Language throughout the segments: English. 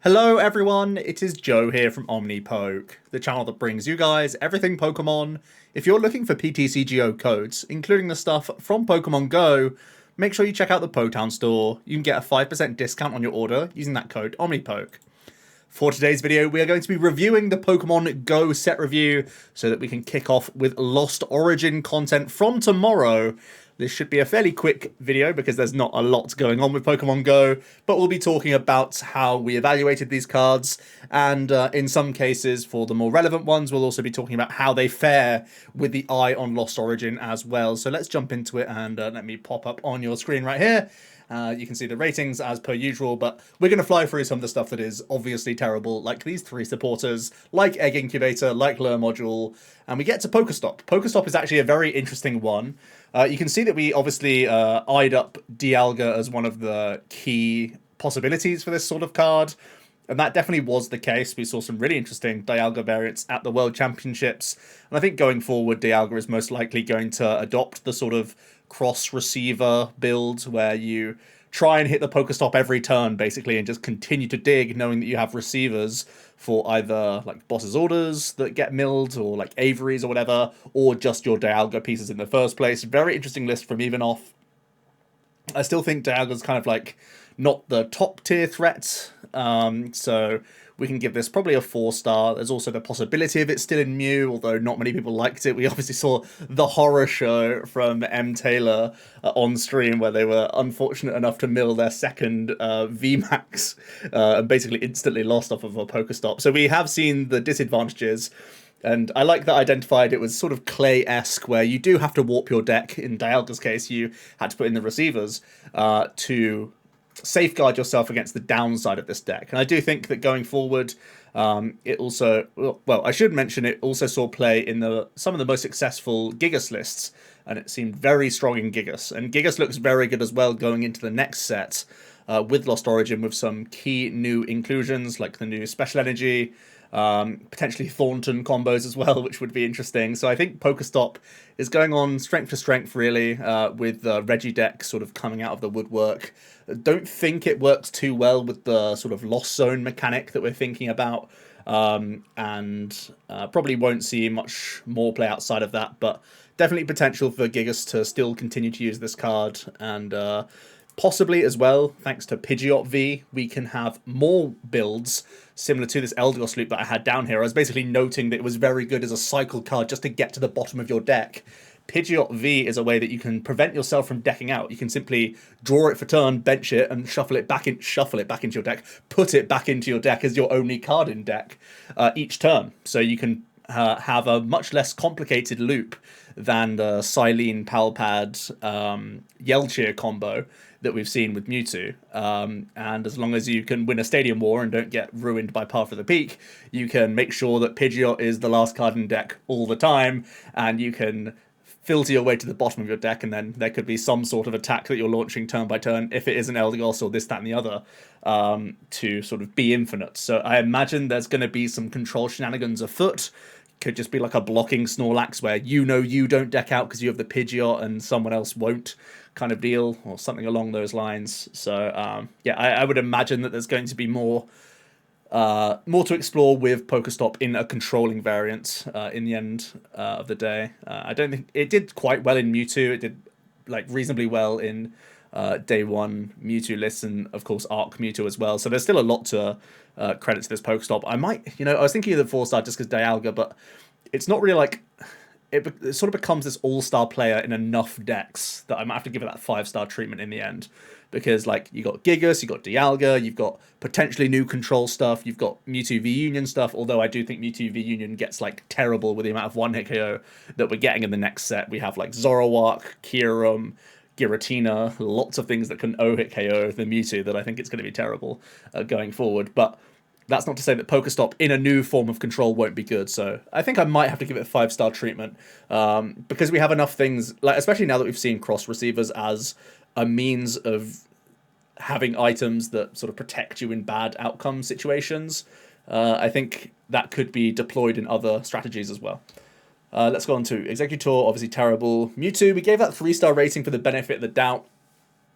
Hello everyone, it is Joe here from Omnipoke, the channel that brings you guys everything Pokemon. If you're looking for PTCGO codes, including the stuff from Pokemon Go, make sure you check out the Potown store. You can get a 5% discount on your order using that code Omnipoke. For today's video, we are going to be reviewing the Pokemon Go set review so that we can kick off with Lost Origin content from tomorrow. This should be a fairly quick video because there's not a lot going on with Pokemon Go, but we'll be talking about how we evaluated these cards, and in some cases, for the more relevant ones, we'll also be talking about how they fare with the eye on Lost Origin as well. So let's jump into it, and let me pop up on your screen right here. You can see the ratings as per usual, but we're going to fly through some of the stuff that is obviously terrible, like these three supporters, like Egg Incubator, like Lure Module, and we get to Pokestop. Pokestop is actually a very interesting one. You can see that we obviously eyed up Dialga as one of the key possibilities for this sort of card, and that definitely was the case. We saw some really interesting Dialga variants at the World Championships, and I think going forward, Dialga is most likely going to adopt the sort of cross-receiver build where you try and hit the Pokestop every turn, basically, and just continue to dig, knowing that you have receivers for either like boss's orders that get milled, or like Avery's or whatever, or just your Dialga pieces in the first place. Very interesting list from Evenoff. I still think Dialga's kind of like not the top tier threat, so we can give this probably a 4-star. There's also the possibility of it still in Mew, although not many people liked it. We obviously saw the horror show from M. Taylor on stream where they were unfortunate enough to mill their second VMAX and basically instantly lost off of a Pokestop. So we have seen the disadvantages. And I like that identified it was sort of Clay-esque, where you do have to warp your deck. In Dialga's case, you had to put in the receivers to safeguard yourself against the downside of this deck. And I do think that going forward, it also, well, I should mention it also saw play in some of the most successful Gigas lists, and it seemed very strong in Gigas. And Gigas looks very good as well going into the next set with Lost Origin, with some key new inclusions like the new Special Energy, potentially Thornton combos as well, which would be interesting. So I think Pokestop is going on strength to strength, really, with the Reggie deck sort of coming out of the woodwork. Don't think it works too well with the sort of Lost Zone mechanic that we're thinking about, and probably won't see much more play outside of that, but definitely potential for Gigas to still continue to use this card, and possibly as well, thanks to Pidgeot V, we can have more builds similar to this Eldegoss loop that I had down here. I was basically noting that it was very good as a cycle card just to get to the bottom of your deck. Pidgeot V is a way that you can prevent yourself from decking out. You can simply draw it for turn, bench it, and shuffle it back into your deck, put it back into your deck as your only card in deck each turn. So you can have a much less complicated loop than the Silene Palpad Yelcheer combo that we've seen with Mewtwo. And as long as you can win a Stadium War and don't get ruined by Path of the Peak, you can make sure that Pidgeot is the last card in deck all the time, and you can filter your way to the bottom of your deck, and then there could be some sort of attack that you're launching turn by turn, if it is an Eldegoss or this, that, and the other, to sort of be infinite. So I imagine there's going to be some control shenanigans afoot. Could just be like a blocking Snorlax where you don't deck out because you have the Pidgeot and someone else won't, kind of deal, or something along those lines. So yeah, I would imagine that there's going to be more to explore with Pokestop in a controlling variant in the end of the day. I don't think it did quite well in Mewtwo. It did like reasonably well in day one Mewtwo lists, and of course Arc Mewtwo as well. So there's still a lot to credit to this Pokestop. I was thinking of the 4-star just because Dialga, but it's not really like it sort of becomes this all-star player in enough decks that I might have to give it that 5-star treatment in the end. Because, like, you got Gigas, you got Dialga, you've got potentially new control stuff, you've got Mewtwo V Union stuff, although I do think Mewtwo V Union gets, like, terrible with the amount of one-hit KO that we're getting in the next set. We have, like, Zoroark, Kyurem, Giratina, lots of things that can O-hit KO the Mewtwo that I think it's going to be terrible going forward. But that's not to say that Pokestop in a new form of control won't be good. So I think I might have to give it a 5-star treatment because we have enough things, like especially now that we've seen cross receivers as a means of having items that sort of protect you in bad outcome situations. I think that could be deployed in other strategies as well. Let's go on to Executor, obviously terrible. Mewtwo, we gave that 3-star rating for the benefit of the doubt.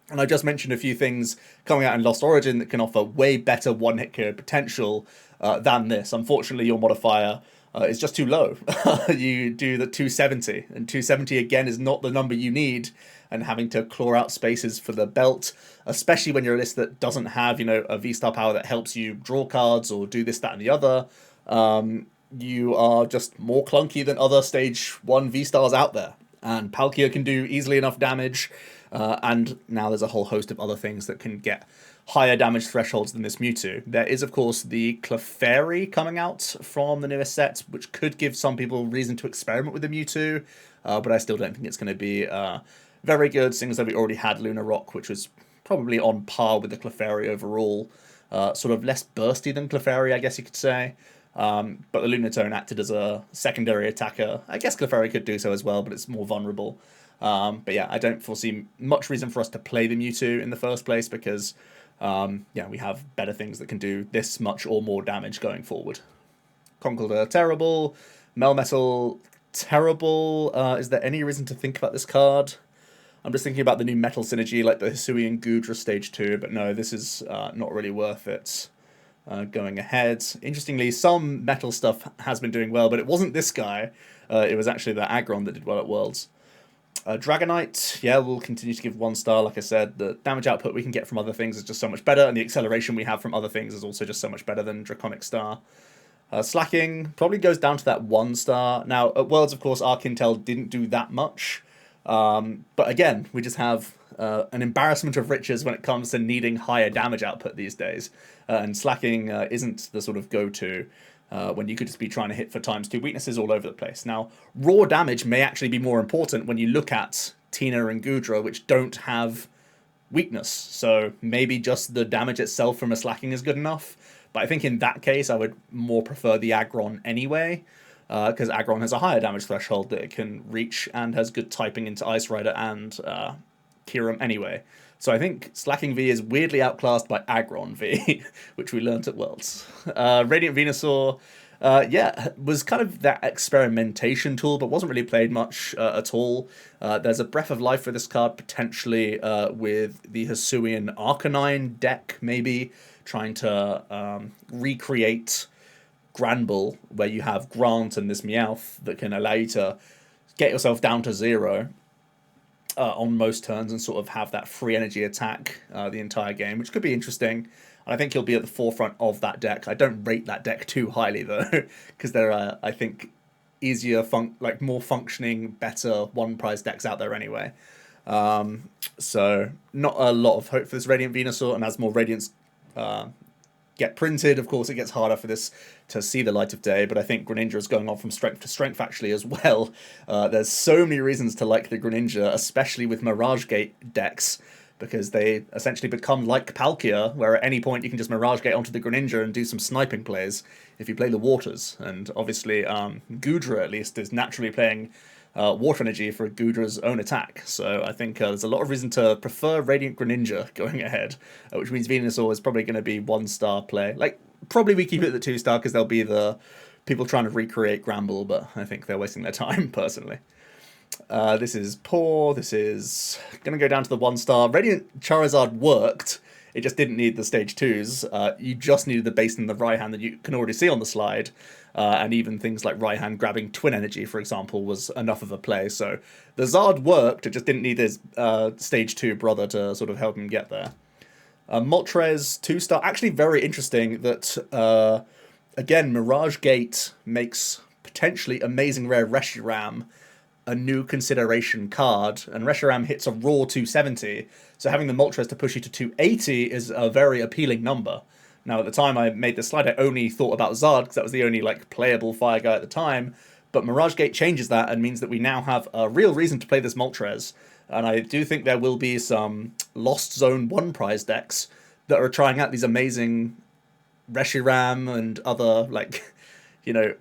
And I just mentioned a few things coming out in Lost Origin that can offer way better one-hit KO potential than this. Unfortunately, your modifier is just too low. You do the 270, and 270 again is not the number you need. And having to claw out spaces for the belt, especially when you're a list that doesn't have, you know, a V-Star power that helps you draw cards or do this, that, and the other, you are just more clunky than other Stage 1 V-Stars out there. And Palkia can do easily enough damage, and now there's a whole host of other things that can get higher damage thresholds than this Mewtwo. There is, of course, the Clefairy coming out from the newest set, which could give some people reason to experiment with the Mewtwo, but I still don't think it's going to be very good, seeing as though we already had Luna Rock, which was probably on par with the Clefairy overall. Sort of less bursty than Clefairy, I guess you could say. But the Lunatone acted as a secondary attacker. I guess Clefairy could do so as well, but it's more vulnerable. But yeah, I don't foresee much reason for us to play the Mewtwo in the first place because, yeah, we have better things that can do this much or more damage going forward. Conkeldurr, terrible. Melmetal, terrible. Is there any reason to think about this card? I'm just thinking about the new metal synergy, like the Hisui and Goodra Stage 2, but no, this is not really worth it. Going ahead. Interestingly, some metal stuff has been doing well, but it wasn't this guy. It was actually the Aggron that did well at Worlds. Dragonite, yeah, we'll continue to give 1 star. Like I said, the damage output we can get from other things is just so much better, and the acceleration we have from other things is also just so much better than Draconic Star. Slacking probably goes down to that 1 star. Now, at Worlds, of course, Arkintel didn't do that much. But again, we just have an embarrassment of riches when it comes to needing higher damage output these days. And slacking isn't the sort of go-to when you could just be trying to hit for ×2 weaknesses all over the place. Now, raw damage may actually be more important when you look at Tina and Goodra, which don't have weakness. So maybe just the damage itself from a slacking is good enough. But I think in that case, I would more prefer the Aggron anyway. Because Aggron has a higher damage threshold that it can reach and has good typing into Ice Rider and Kyurem anyway. So I think Slacking V is weirdly outclassed by Aggron V, which we learnt at Worlds. Radiant Venusaur, yeah, was kind of that experimentation tool, but wasn't really played much at all. There's a Breath of Life for this card, potentially with the Hisuian Arcanine deck, maybe, trying to recreate Granbull, where you have Grant and this Meowth that can allow you to get yourself down to 0 on most turns and sort of have that free energy attack the entire game, which could be interesting. And I think he'll be at the forefront of that deck. I don't rate that deck too highly, though, because there are, I think, easier, more functioning, better one-prize decks out there anyway. So not a lot of hope for this Radiant Venusaur, and as more Radiants get printed, of course, it gets harder for this to see the light of day, but I think Greninja is going on from strength to strength, actually, as well. There's so many reasons to like the Greninja, especially with Mirage Gate decks, because they essentially become like Palkia, where at any point you can just Mirage Gate onto the Greninja and do some sniping plays if you play the Waters. And obviously, Goodra, at least, is naturally playing Water Energy for Goodra's own attack. So I think there's a lot of reason to prefer Radiant Greninja going ahead, which means Venusaur is probably going to be 1-star play. Like, probably we keep it at the 2-star because there'll be the people trying to recreate Granbull, but I think they're wasting their time, personally. This is poor. This is going to go down to the 1-star. Radiant Charizard worked. It just didn't need the stage 2s. You just needed the base and the Raihan that you can already see on the slide. And even things like Raihan grabbing Twin Energy, for example, was enough of a play. So the Zard worked, it just didn't need his stage 2 brother to sort of help him get there. Moltres 2-star, actually very interesting that, again, Mirage Gate makes potentially amazing rare Reshiram a new consideration card, and Reshiram hits a raw 270, so having the Moltres to push you to 280 is a very appealing number. Now, at the time I made this slide, I only thought about Zard, because that was the only playable fire guy at the time, but Mirage Gate changes that and means that we now have a real reason to play this Moltres, and I do think there will be some Lost Zone 1-prize decks that are trying out these amazing Reshiram and other,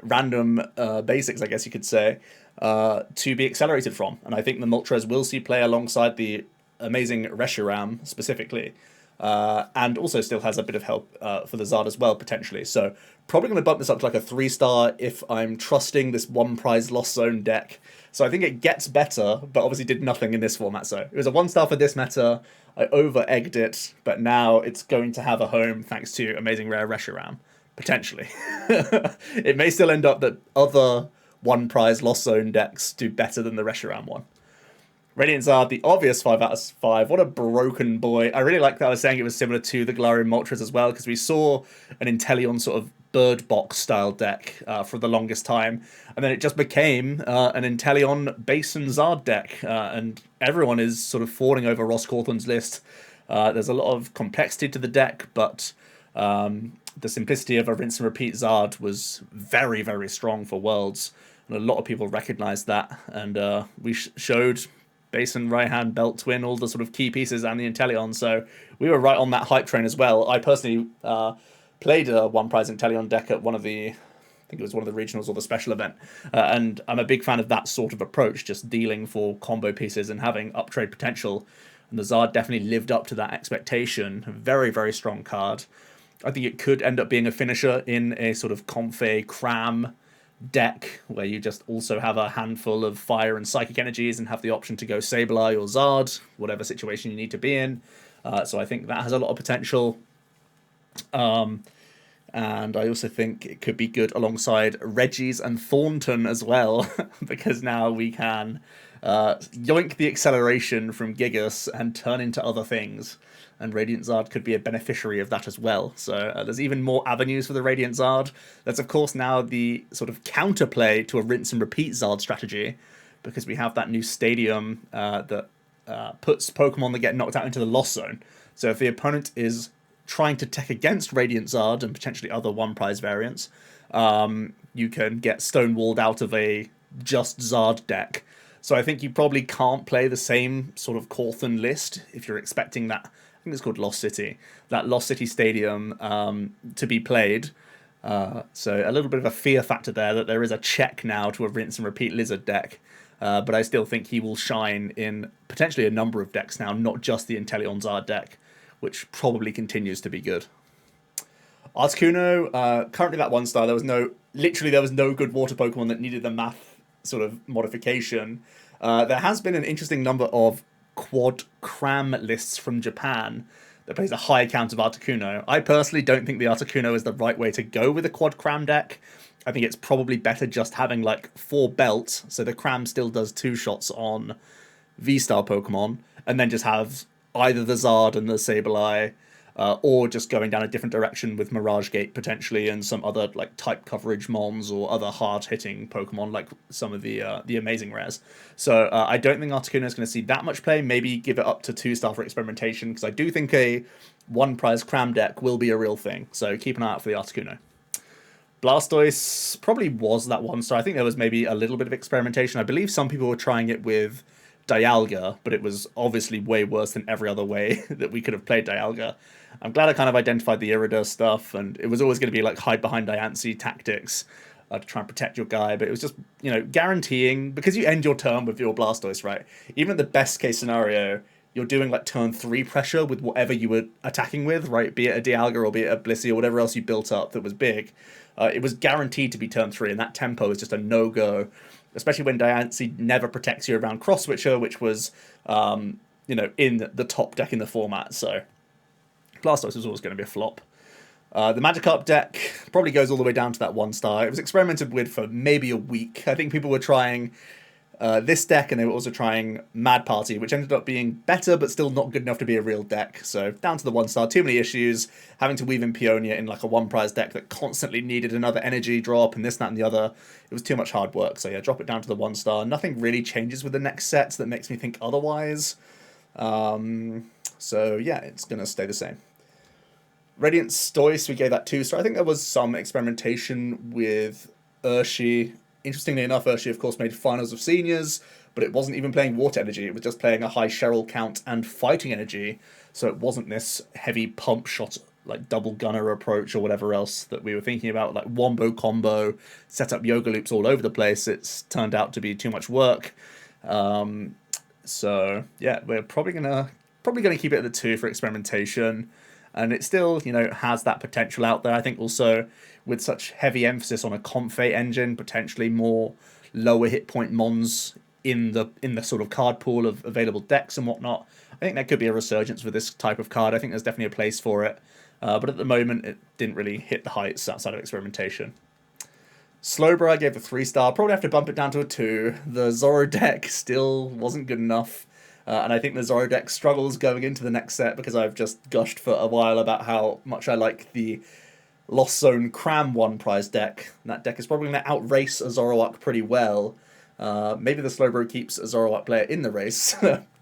random basics, I guess you could say, to be accelerated from. And I think the Moltres will see play alongside the amazing Reshiram specifically. and also still has a bit of help for the Zard as well, potentially. So probably going to bump this up to like a 3-star if I'm trusting this one prize Lost Zone deck. So I think it gets better, but obviously did nothing in this format. So it was a 1-star for this meta. I over-egged it, but now it's going to have a home thanks to Amazing Rare Reshiram, potentially. It may still end up that other one prize Lost Zone decks do better than the Reshiram one. Radiant Zard, the obvious 5 out of 5. What a broken boy. I really like that I was saying it was similar to the Galarian Moltres as well, because we saw an Inteleon sort of bird box style deck for the longest time, and then it just became an Inteleon Basin Zard deck, and everyone is sort of falling over Ross Cawthorn's list. There's a lot of complexity to the deck, but the simplicity of a rinse and repeat Zard was very, very strong for Worlds, and a lot of people recognized that, and we showed Basin, right-hand, Belt Twin, all the sort of key pieces, and the Inteleon, so we were right on that hype train as well. I personally played a one-prize Inteleon deck at one of the, I think it was one of the regionals or the special event, and I'm a big fan of that sort of approach, just dealing for combo pieces and having uptrade potential, and the Zard definitely lived up to that expectation. Very, very strong card. I think it could end up being a finisher in a sort of Comfey Cram deck where you just also have a handful of fire and psychic energies and have the option to go Sableye or Zard, whatever situation you need to be in. So I think that has a lot of potential. And I also think it could be good alongside Reggie's and Thornton as well, because now we can yoink the acceleration from Gigas and turn into other things. And Radiant Zard could be a beneficiary of that as well. So there's even more avenues for the Radiant Zard. That's, of course, now the sort of counterplay to a rinse and repeat Zard strategy, because we have that new stadium that puts Pokemon that get knocked out into the Lost Zone. So if the opponent is trying to tech against Radiant Zard and potentially other one-prize variants, you can get stonewalled out of a just Zard deck. So I think you probably can't play the same sort of Cawthon list if you're expecting that, I think it's called Lost City, that Lost City Stadium to be played. So a little bit of a fear factor there that there is a check now to a rinse and repeat Lizard deck. But I still think he will shine in potentially a number of decks now, not just the Inteleon Zard deck, which probably continues to be good. Articuno, currently that 1-star, there was no good water Pokemon that needed the math sort of modification. There has been an interesting number of quad cram lists from Japan that plays a high count of Articuno. I personally don't think the Articuno is the right way to go with a quad cram deck. I think it's probably better just having like 4 belts, so the cram still does 2 shots on V-Star Pokemon, and then just have either the Zard and the Sableye, or just going down a different direction with Mirage Gate potentially and some other like type coverage mons or other hard-hitting Pokemon like some of the amazing rares. So I don't think Articuno is going to see that much play. Maybe give it up to 2-star for experimentation, because I do think a one-prize cram deck will be a real thing. So keep an eye out for the Articuno. Blastoise probably was that 1-star. I think there was maybe a little bit of experimentation. I believe some people were trying it with Dialga, but it was obviously way worse than every other way that we could have played Dialga. I'm glad I kind of identified the Iridir stuff, and it was always going to be like hide behind Diancie tactics to try and protect your guy, but it was just, you know, guaranteeing, because you end your turn with your Blastoise, right? Even at the best case scenario, you're doing like turn 3 pressure with whatever you were attacking with, right? Be it a Dialga or be it a Blissey or whatever else you built up that was big. It was guaranteed to be turn 3, and that tempo is just a no-go, especially when Diancie never protects you around Cross Switcher, which was, you know, in the top deck in the format. So Blastoise was always going to be a flop. The Magikarp deck probably goes all the way down to that 1-star. It was experimented with for maybe a week. I think people were trying this deck, and they were also trying Mad Party, which ended up being better, but still not good enough to be a real deck. So down to the 1-star, too many issues, having to weave in Peonia in like a one-prize deck that constantly needed another energy drop and this, that, and the other. It was too much hard work. So yeah, drop it down to the 1-star. Nothing really changes with the next sets that makes me think otherwise. So yeah, it's going to stay the same. Radiant Stoice, we gave that 2-star. I think there was some experimentation with Urshifu. Interestingly enough, Urshifu, of course, made finals of seniors, but it wasn't even playing water energy. It was just playing a high Cheryl count and fighting energy. So it wasn't this heavy pump shot, like double gunner approach or whatever else that we were thinking about, like wombo combo, set up yoga loops all over the place. It's turned out to be too much work. So yeah, we're probably going to probably going to keep it at the 2 for experimentation. And it still, you know, has that potential out there. I think also with such heavy emphasis on a Comfey engine, potentially more lower hit point mons in the sort of card pool of available decks and whatnot. I think there could be a resurgence for this type of card. I think there's definitely a place for it. But at the moment, it didn't really hit the heights outside of experimentation. Slowbro, I gave a 3-star. Probably have to bump it down to a 2. The Zoro deck still wasn't good enough. And I think the Zoro deck struggles going into the next set because I've just gushed for a while about how much I like the Lost Zone Cram 1 prize deck. And that deck is probably going to outrace a Zoroark pretty well. Maybe the Slowbro keeps a Zoroark player in the race,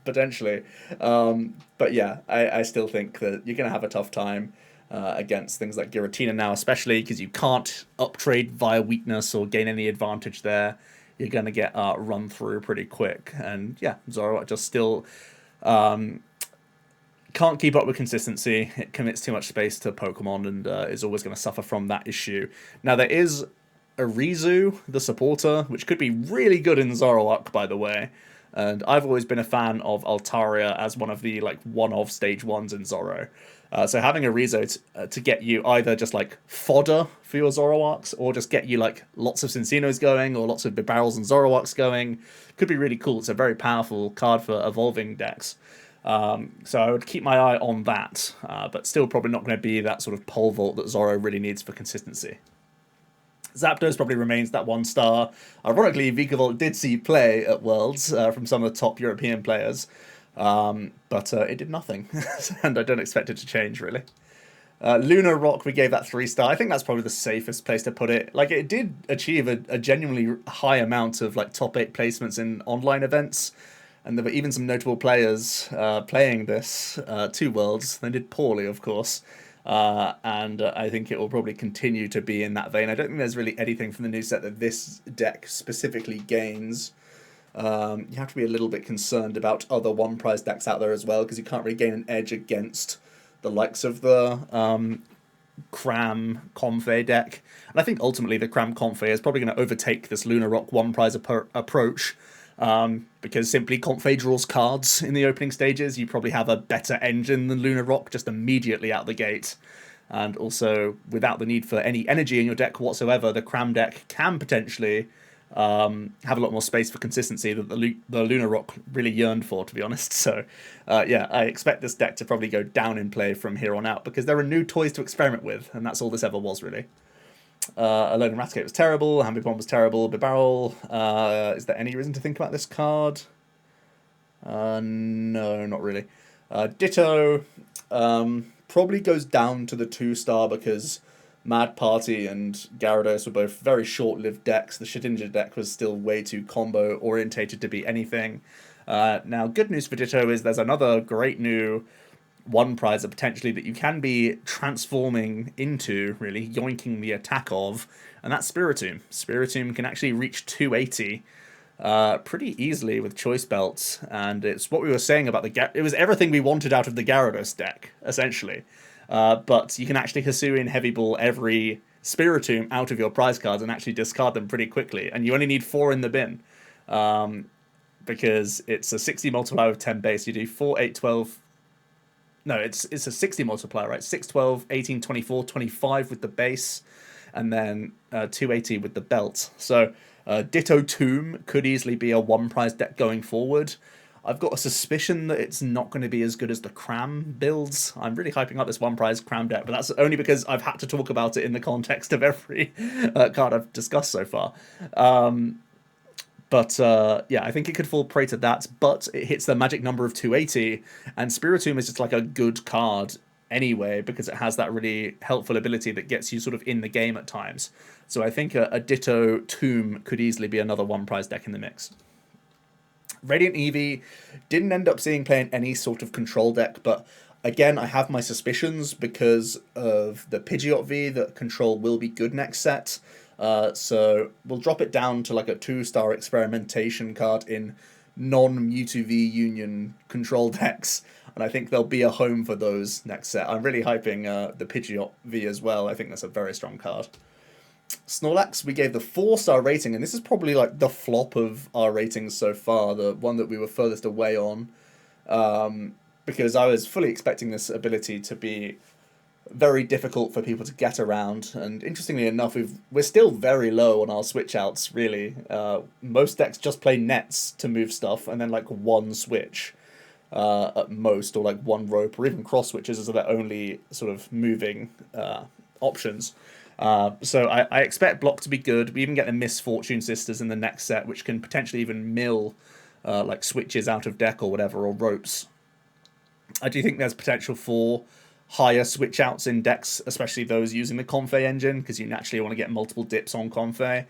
potentially. But yeah, I still think that you're going to have a tough time against things like Giratina now, especially because you can't uptrade via weakness or gain any advantage there. You're going to get run through pretty quick. And yeah, Zoroark just still can't keep up with consistency. It commits too much space to Pokemon and is always going to suffer from that issue. Now, there is Arizu, the supporter, which could be really good in Zoroark, by the way. And I've always been a fan of Altaria as one of the like one-of stage 1s in Zoro. So having a Arizu to get you either just like fodder for your Zoroarks or just get you like lots of Cinccino's going or lots of Bibarels and Zoroarks going could be really cool. It's a very powerful card for evolving decks. So I would keep my eye on that, but still probably not going to be that sort of pole vault that Zoro really needs for consistency. Zapdos probably remains that 1-star. Ironically, Vikavolt did see play at Worlds from some of the top European players, but it did nothing, and I don't expect it to change, really. Luna Rock, we gave that 3-star. I think that's probably the safest place to put it. Like, it did achieve a genuinely high amount of like top 8 placements in online events, and there were even some notable players playing this 2 Worlds. They did poorly, of course. And I think it will probably continue to be in that vein. I don't think there's really anything from the new set that this deck specifically gains. You have to be a little bit concerned about other one-prize decks out there as well, because you can't really gain an edge against the likes of the Cram Comfey deck. And I think ultimately the Cram Comfey is probably going to overtake this Luna Rock one-prize approach. Because simply Comfey draws cards in the opening stages. You probably have a better engine than Luna Rock just immediately out the gate. And also, without the need for any energy in your deck whatsoever, the Cram deck can potentially have a lot more space for consistency that the Luna Rock really yearned for, to be honest. So, yeah, I expect this deck to probably go down in play from here on out, because there are new toys to experiment with, and that's all this ever was, really. Alone and Raticate was terrible. Ambipom was terrible. Bibarel. Is there any reason to think about this card? No, not really. Ditto probably goes down to the 2-star because Mad Party and Gyarados were both very short-lived decks. The Shedinja deck was still way too combo-orientated to be anything. Now, good news for Ditto is there's another great new one-prizer potentially that you can be transforming into, really, yoinking the attack of, and that's Spiritomb. Spiritomb can actually reach 280 pretty easily with Choice Belts, and it's what we were saying about it was everything we wanted out of the Gyarados deck, essentially. But you can actually Hisuian Heavy Ball every Spiritomb out of your prize cards and actually discard them pretty quickly, and you only need 4 in the bin. Because it's a 60 multiplier with 10 base. You do 4, 8, 12... No, it's a 60 multiplier, right? 6, 12, 18, 24, 25 with the base, and then 280 with the belt. So Ditto Tomb could easily be a one-prize deck going forward. I've got a suspicion that it's not going to be as good as the Cram builds. I'm really hyping up this one-prize Cram deck, but that's only because I've had to talk about it in the context of every card I've discussed so far. But yeah, I think it could fall prey to that, but it hits the magic number of 280, and Spiritomb is just like a good card anyway, because it has that really helpful ability that gets you sort of in the game at times. So I think a Ditto Tomb could easily be another one-prize deck in the mix. Radiant Eevee didn't end up seeing play in any sort of control deck, but again, I have my suspicions because of the Pidgeot V that control will be good next set. So we'll drop it down to like a 2-star experimentation card in non-Mewtwo V Union control decks, and I think there'll be a home for those next set. I'm really hyping the Pidgeot V as well. I think that's a very strong card. Snorlax, we gave the 4-star rating, and this is probably like the flop of our ratings so far, the one that we were furthest away on. because I was fully expecting this ability to be very difficult for people to get around. And interestingly enough, we're still very low on our switch outs, really. Most decks just play nets to move stuff, and then like one switch at most, or like one rope, or even cross switches as their only sort of moving options. So I expect block to be good. We even get the Misfortune Sisters in the next set, which can potentially even mill like switches out of deck or whatever, or ropes. I do think there's potential for higher switch outs in decks, especially those using the Confei engine, because you naturally want to get multiple dips on Confei.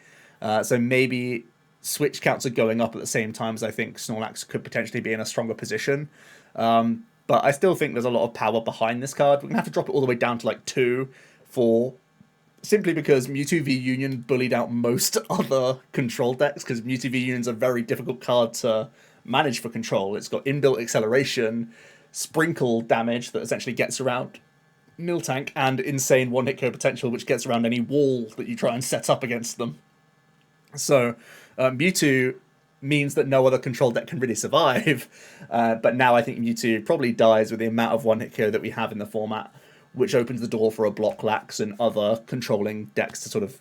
So maybe switch counts are going up at the same time as I think Snorlax could potentially be in a stronger position. But I still think there's a lot of power behind this card. We're going to have to drop it all the way down to like 2, 4, simply because Mewtwo V Union bullied out most other control decks, because Mewtwo V Union's a very difficult card to manage for control. It's got inbuilt acceleration, sprinkle damage that essentially gets around Miltank, and insane one-hit KO potential, which gets around any wall that you try and set up against them. So Mewtwo means that no other control deck can really survive, but now I think Mewtwo probably dies with the amount of one-hit KO that we have in the format, which opens the door for a Block Lax and other controlling decks to sort of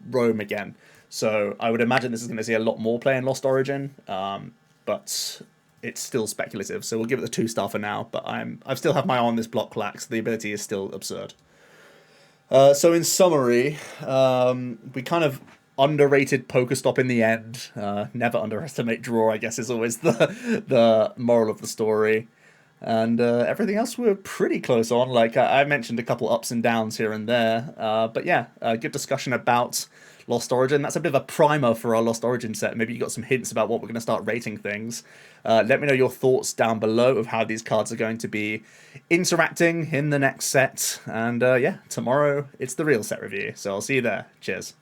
roam again. So I would imagine this is going to see a lot more play in Lost Origin, but it's still speculative, so we'll give it the 2-star for now, but I still have my eye on this Block Lax. The ability is still absurd. So in summary, we kind of underrated Pokestop in the end. Never underestimate draw, I guess, is always the moral of the story. And everything else we're pretty close on. Like I mentioned a couple ups and downs here and there. But yeah, good discussion about Lost Origin. That's a bit of a primer for our Lost Origin set. Maybe you got some hints about what we're going to start rating things. Let me know your thoughts down below of how these cards are going to be interacting in the next set. And yeah, tomorrow it's the real set review. So I'll see you there. Cheers.